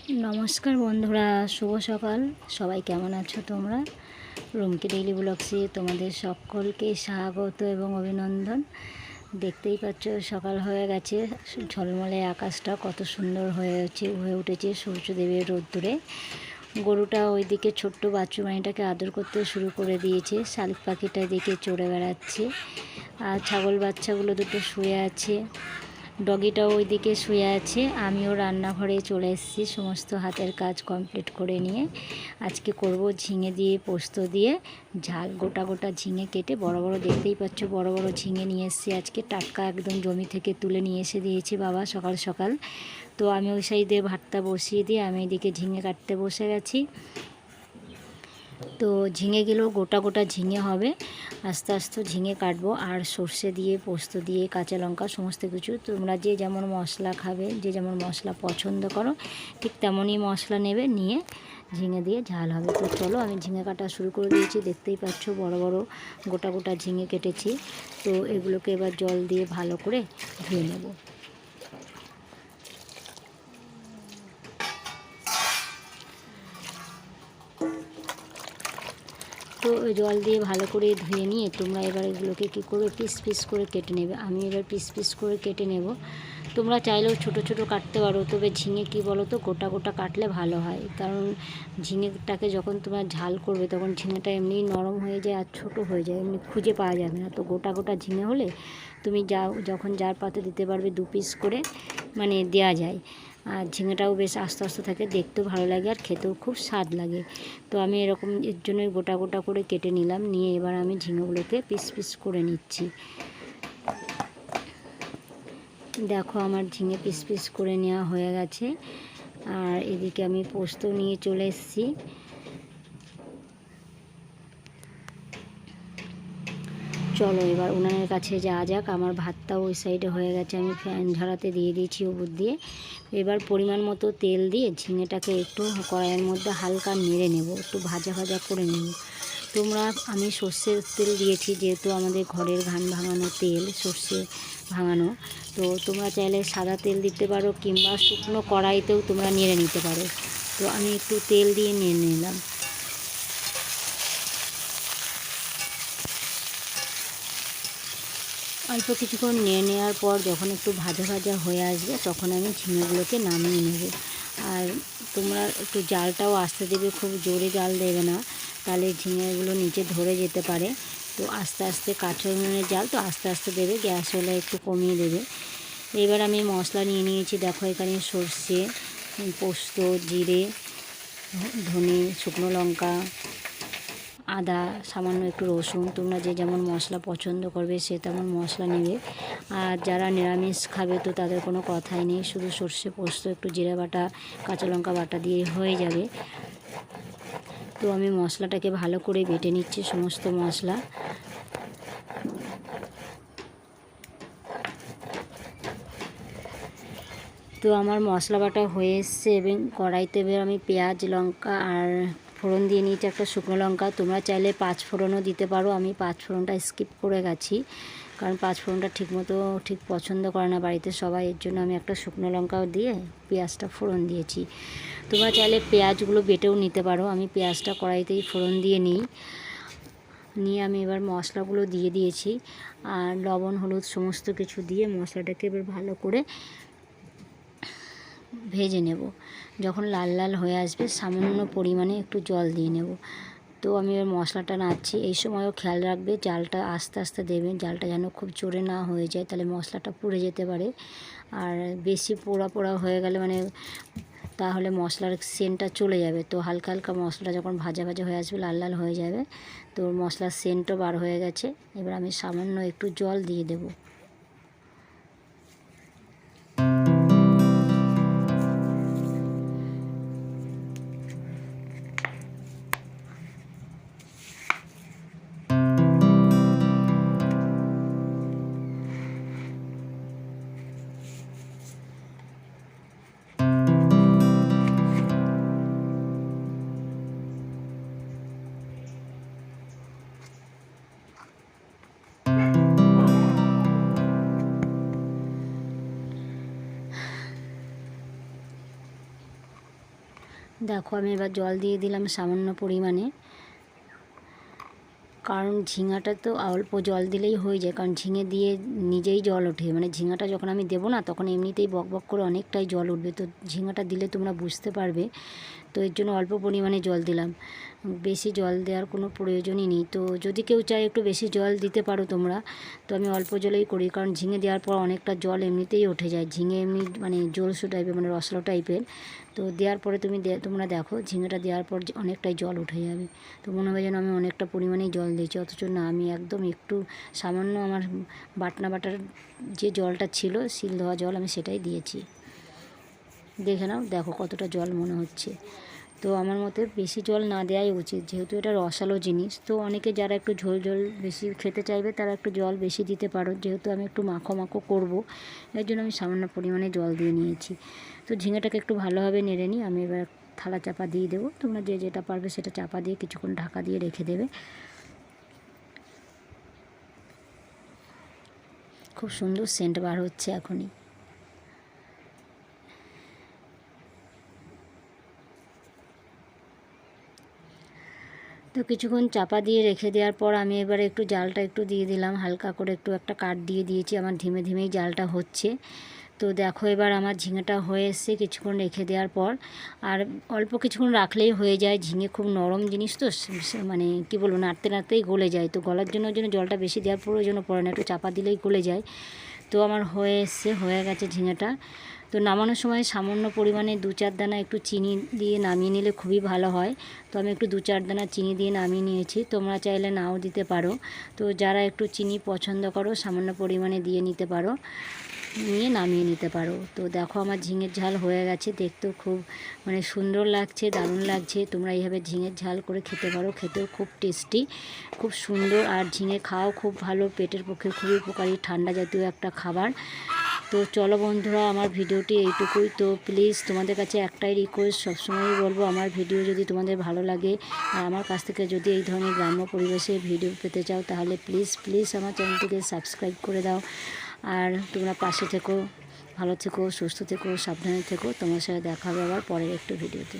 नमस्कार बंधुरा शुभ सकाल सबाई केमन आछो तोमरा रुमकी डेली ब्लग्से तोमादेर सकलके स्वागत एवं अभिनंदन। देखतेई पाচ্ছো सकाल हये गेছে झलमले आकाशटा कत सुंदर हये उठेছে सूर्यदेवेर रोद्दुरे। गरुटा ओइदिके छोट्ट बाच्चू मानिटाके आदर करते शुरू करे दिয়েছে। शालिक पाखिटा एदिके चড়ে বেড়াচ্ছে আর ছাগল বাচ্চাগুলো দুটো শুয়ে আছে। डगिटाও ওইদিকে শুয়ে আছে। আমিও রান্নাঘরে চলে এসেছি সমস্ত হাতের কাজ কমপ্লিট করে নিয়ে। আজকে করব ঝিঙে দিয়ে পোস্ত দিয়ে ঝাল। গোটা গোটা ঝিঙে কেটে বড় বড় দেখতেই পাচ্ছ বড় বড় ঝিঙে নিয়ে এসেছি আজকে টাটকা একদম জমি থেকে তুলে নিয়ে এসে দিয়েছি বাবা সকাল সকাল। তো আমি ওই সাইডে ভাতটা বসিয়ে দিয়ে আমি এদিকে ঝিঙে কাটতে বসে গেছি। তো ঝিঙেগুলো গোটা গোটা ঝিঙে হবে, আস্তে আস্তে ঝিঙে কাটবো আর সর্ষে দিয়ে পোস্ত দিয়ে কাঁচা লঙ্কা সমস্ত কিছু তোমরা যে যেমন মশলা খাবে যে যেমন মশলা পছন্দ করো ঠিক তেমনই মশলা নেবে, নিয়ে ঝিঙে দিয়ে ঝাল হবে। তো চলো আমি ঝিঙে কাটা শুরু করে দিয়েছি। দেখতেই পাচ্ছ বড় বড় গোটা গোটা ঝিঙে কেটেছি। তো এগুলোকে এবার জল দিয়ে ভালো করে ধুয়ে নেব। তো ওই জল দিয়ে ভালো করে ধুয়ে নিয়ে তোমরা এবার এগুলোকে কী করবে পিস পিস করে কেটে নেবে। আমি এবার পিস পিস করে কেটে নেব। তোমরা চাইলেও ছোট ছোট কাটতে পারো, তবে ঝিঙে কী বলো তো গোটা গোটা কাটলে ভালো হয়, কারণ ঝিঙেটাকে যখন তোমরা ঝাল করবে তখন ঝিঙেটা এমনিই নরম হয়ে যায় আর ছোটো হয়ে যায়, এমনি খুঁজে পাওয়া যাবে না। তো গোটা গোটা ঝিঙে হলে তুমি যখন যার পাতে দিতে পারবে 2 পিস করে মানে দেওয়া যায়। আর ঝিঙেটাও বেশ আস্তে আস্তে থাকে, দেখতেও ভালো লাগে আর খেতেও খুব স্বাদ লাগে। তো আমি এরকম এর জন্যই গোটা গোটা করে কেটে নিলাম, নিয়ে এবার আমি ঝিঙেগুলোকে পিস পিস করে নিচ্ছি। দেখো আমার ঝিঙে পিস পিস করে নেওয়া হয়ে গেছে। আর এদিকে আমি পোস্ত নিয়ে চলে এসেছি। চলো এবার উনানের কাছে যাওয়া যাক। আমার ভাতটাও ওই সাইডে হয়ে গেছে, আমি ফ্যান ঝরাতে দিয়ে দিয়েছি উপর দিয়ে। এবার পরিমাণ মতো তেল দিয়ে ঝিঙেটাকে একটু কড়াইয়ের মধ্যে হালকা নেড়ে নেব, একটু ভাজা ভাজা করে নেব। তোমরা আমি সর্ষের তেল দিয়েছি যেহেতু আমাদের ঘরের ঘান ভাঙানো তেল সর্ষে ভাঙানো। তো তোমরা চাইলে সাদা তেল দিতে পারো কিংবা শুকনো কড়াইতেও তোমরা নেড়ে নিতে পারো। তো আমি একটু তেল দিয়ে নেড়ে নিলাম। অল্প কিছুক্ষণ নেড়ে নেওয়ার পর যখন একটু ভাজা ভাজা হয়ে আসবে তখন আমি ঝিঙেগুলোকে নামিয়ে নেব। আর তোমরা একটু জালটাও আস্তে দেবে, খুব জোরে জাল দেবে না, তাহলে ঝিঙেগুলো নিচে ধরে যেতে পারে। তো আস্তে আস্তে কাঠের উনুনের জাল তো আস্তে আস্তে দেবে, গ্যাস হলে একটু কমিয়ে দেবে। এবার আমি মশলা নিয়ে নিয়েছি। দেখো এখানে সর্ষে, পোস্ত, জিরে, ধনে, শুকনো লঙ্কা, আদা, সামান্য একটু রসুন। তোমরা যে যেমন মশলা পছন্দ করবে সে তেমন মশলা নেবে। আর যারা নিরামিষ খাবে তো তাদের কোনো কথাই নেই, শুধু সর্ষে পোস্ত একটু জিরে বাটা কাঁচা লঙ্কা বাটা দিয়ে হয়ে যাবে। তো আমি মশলাটাকে ভালো করে বেটে নিচ্ছি সমস্ত মশলা। তো আমার মশলা বাটা হয়ে এসছে এবং কড়াইতে এবার আমি পেঁয়াজ লঙ্কা আর ফোড়ন দিয়ে নিয়েছি একটা শুকনো লঙ্কা। তোমরা চাইলে 5 ফোড়নও দিতে পারো, আমি 5 ফোড়নটা স্কিপ করে গেছি কারণ 5 ফোড়নটা ঠিক পছন্দ করে না বাড়িতে সবাই, এর জন্য আমি একটা শুকনো লঙ্কাও দিয়ে পেঁয়াজটা ফোড়ন দিয়েছি। তোমরা চাইলে পেঁয়াজগুলো বেটেও নিতে পারো, আমি পেঁয়াজটা কড়াইতেই ফোড়ন দিয়ে নিয়ে আমি এবার মশলাগুলো দিয়ে দিয়েছি। আর লবণ হলুদ সমস্ত কিছু দিয়ে মশলাটাকে এবার ভালো করে ভেজে নেব। যখন লাল লাল হয়ে আসবে সামান্য পরিমাণে একটু জল দিয়ে নেব। তো আমি এবার মশলাটা নাড়ছি। এই সময়ও খেয়াল রাখবে জালটা আস্তে আস্তে দেবে, জালটা যেন খুব জোরে না হয়ে যায়, তাহলে মশলাটা পুড়ে যেতে পারে। আর বেশি পোড়া পোড়া হয়ে গেলে তাহলে মশলার সেন্টটা চলে যাবে। তো হালকা হালকা মশলাটা যখন ভাজা ভাজা হয়ে আসবে লাল লাল হয়ে যাবে, তো মশলার সেন্টও বার হয়ে গেছে। এবার আমি সামান্য একটু জল দিয়ে দেবো। দেখো আমি এবার জল দিয়ে দিলাম সামান্য পরিমাণে, কারণ ঝিঙাটা তো অল্প জল দিলেই হয়ে যায়, কারণ ঝিঙে দিয়ে নিজেই জল ওঠে, মানে ঝিঙাটা যখন আমি দেবো না তখন এমনিতেই বক বক করে অনেকটাই জল উঠবে। তো ঝিঙাটা দিলে তোমরা বুঝতে পারবে, তো এর জন্য অল্প পরিমাণে জল দিলাম, বেশি জল দেওয়ার কোনো প্রয়োজনই নেই। তো যদি কেউ চায় একটু বেশি জল দিতে পারো তোমরা, তো আমি অল্প জলেই করি, কারণ ঝিঙে দেওয়ার পর অনেকটা জল এমনিতেই উঠে যায়। ঝিঙে এমনি মানে জলসু টাইপের, মানে রসলো টাইপের, তো দেওয়ার পরে তোমরা দেখো ঝিঙেটা দেওয়ার পর অনেকটাই জল উঠে যাবে। তো মনে হবে যেন আমি অনেকটা পরিমাণেই জল দিয়েছি, অথচ না, আমি একদম একটু সামান্য আমার বাটার যে জলটা ছিল, শিল ধোয়া জল, আমি সেটাই দিয়েছি। দেখে নাও, দেখো কতটা জল মনে হচ্ছে। তো আমার মতে বেশি জল না দেওয়াই উচিত, যেহেতু এটা রসালো জিনিস। তো অনেকে যারা একটু ঝোল ঝোল বেশি খেতে চাইবে তারা একটু জল বেশি দিতে পারো, যেহেতু আমি একটু মাখো মাখো করবো, এর জন্য আমি সামান্য পরিমাণে জল দিয়ে নিয়েছি। তো ঝিঙেটাকে একটু ভালোভাবে নেড়ে নিই। আমি এবার থালা চাপা দিয়ে দেবো, তোমরা যে যেটা পারবে সেটা চাপা দিয়ে কিছুক্ষণ ঢাকা দিয়ে রেখে দেবে। খুব সুন্দর সেন্ট বার হচ্ছে এখনই। তো কিছুক্ষণ চাপা দিয়ে রেখে দেওয়ার পর আমি এবারে একটু জালটা একটু দিয়ে দিলাম, হালকা করে একটু একটা কাঠ দিয়ে দিয়েছি, আমার ধিমে ধিমেই জালটা হচ্ছে। তো দেখো এবার আমার ঝিঙেটা হয়ে এসছে কিছুক্ষণ রেখে দেওয়ার পর। আর অল্প কিছুক্ষণ রাখলেই হয়ে যায়, ঝিঙে খুব নরম জিনিস তো, মানে কী বলবো, নাড়তে নাড়তেই গলে যায়। তো গলার জন্য জলটা বেশি দেওয়ার প্রয়োজনও পড়ে না, একটু চাপা দিলেই গলে যায়। তো আমার হয়ে গেছে ঝিঙেটা। তো নামানোর সময় সামান্য পরিমাণে 2-4 দানা একটু চিনি দিয়ে নামিয়ে নিলে খুবই ভালো হয়। তো আমি একটু 2-4 দানা চিনি দিয়ে নামিয়ে নিয়েছি, তোমরা চাইলে নাও দিতে পারো। তো যারা একটু চিনি পছন্দ করো সামান্য পরিমাণে দিয়ে নিতে পারো, নিয়ে নামিয়ে নিতে পারো। তো দেখো আমার ঝিঙের ঝাল হয়ে গেছে, দেখতেও খুব মানে সুন্দর লাগছে, দারুণ লাগছে। তোমরা এইভাবে ঝিঙের ঝাল করে খেতে পারো, খেতেও খুব টেস্টি, খুব সুন্দর। আর ঝিঙে খাওয়াও খুব ভালো, পেটের পক্ষে খুবই উপকারী, ঠান্ডা জাতীয় একটা খাবার। তো চলো বন্ধুরা, আমার ভিডিওটি এইটুকুই। তো প্লিজ তোমাদের কাছে একটাই রিকোয়েস্ট, সবসময়ই বলবো, আমার ভিডিও যদি তোমাদের ভালো লাগে আর আমার কাছ থেকে যদি এই ধরনের গ্রাম্য পরিবেশে ভিডিও পেতে চাও, তাহলে প্লিজ আমার চ্যানেলটিকে সাবস্ক্রাইব করে দাও। আর তোমরা পাশে থেকো, ভালো থেকো, সুস্থ থেকো, সাবধানে থেকো। তোমার সাথে দেখা হবে আবার পরের একটু ভিডিওতে।